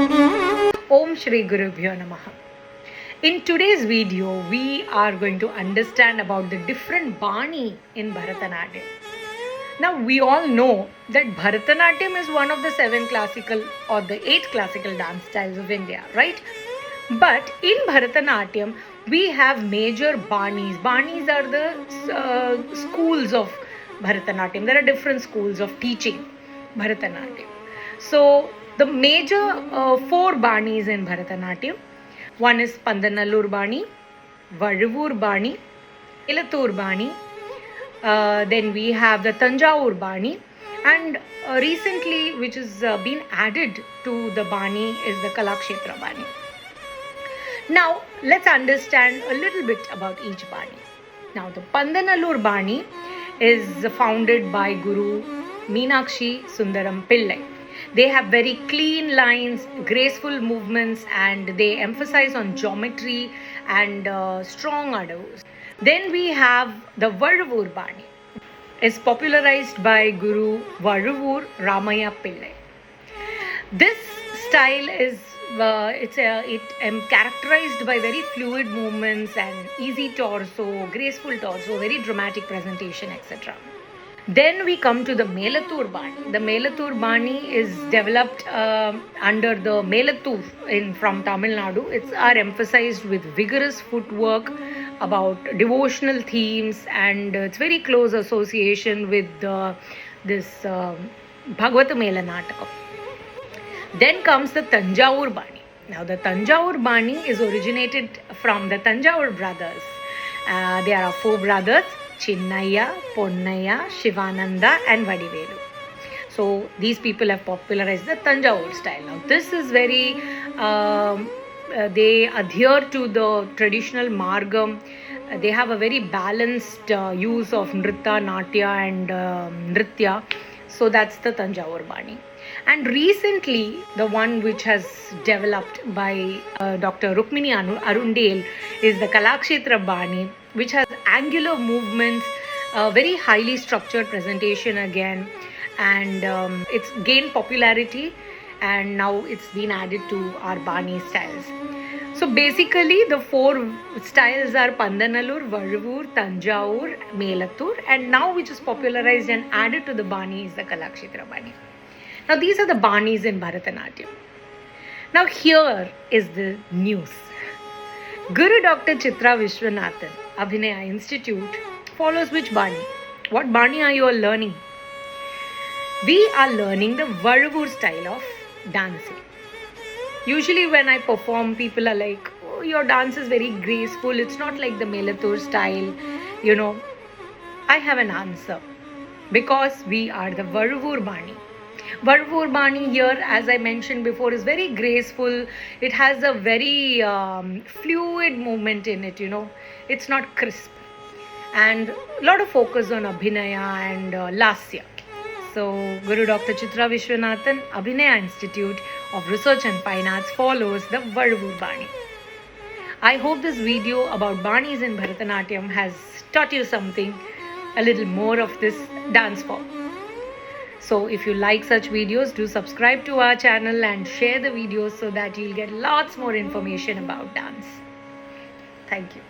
Om Shri Gurubhyo Namaha. In today's video, we are going to understand about the different Bani in Bharatanatyam. Now, we all know that Bharatanatyam is one of the 7 classical or the 8 classical dance styles of India, right? But in Bharatanatyam, we have major Banis. Banis are the schools of Bharatanatyam. There are different schools of teaching Bharatanatyam. So, the major 4 Banis in Bharatanatyam. One is Pandanallur Bani, Vazhavur Bani, Melathur Bani. Then we have the Tanjavur Bani, and recently which has been added to the Bani is the Kalakshetra Bani. Now let's understand a little bit about each Bani. Now the Pandanallur Bani is founded by Guru Meenakshi Sundaram Pillai. They have very clean lines, graceful movements, and they emphasize on geometry and strong adavus. Then we have the Vazhavur Bani. Is popularized by Guru Vazhavur Ramaya Pillai. This style is characterized by very fluid movements and easy torso, graceful torso, very dramatic presentation, etc. Then we come to the Melathur Bani. The Melathur Bani is developed under the Melathur from Tamil Nadu. It's emphasized with vigorous footwork, about devotional themes, and it's very close association with this Bhagavata Mela Natakam. Then comes the Tanjavur Bani. Now the Tanjavur Bani is originated from the Tanjavur brothers. There are 4 brothers: Chinnaya, Ponnaya, Shivananda and Vadivelu. So these people have popularized the Tanjavur style. Now this is very, they adhere to the traditional Margam. They have a very balanced use of Nritta, Natya and Nritya. So that's the Tanjavur Bani. And recently, the one which has developed by Dr. Rukmini Arundale is the Kalakshetra Bani, which has angular movements, very highly structured presentation again, and it's gained popularity, and now it's been added to our Bani styles. So basically the 4 styles are Pandanallur, Vazhavur, Tanjavur, Melathur, and now which is popularized and added to the Bani is the Kalakshetra Bani. Now these are the Banis in Bharatanatyam. Now here is the news. Guru Dr. Chitra Vishwanathan Abhinaya Institute follows which Bani? What Bani are you all learning? We are learning the Vazhavur style of dancing. Usually when I perform, people are like, oh, your dance is very graceful. It's not like the Melathur style. You know, I have an answer. Because we are the Vazhavur Bani. Vazhavur Bani here, as I mentioned before, is very graceful. It has a very fluid movement in it, you know. It's not crisp. And a lot of focus on Abhinaya and Lasya. So, Guru Dr. Chitra Vishwanathan Abhinaya Institute of Research and Fine Arts follows the Vazhavur Bani. I hope this video about Banis in Bharatanatyam has taught you something, a little more of this dance form. So if you like such videos, do subscribe to our channel and share the videos so that you'll get lots more information about dance. Thank you.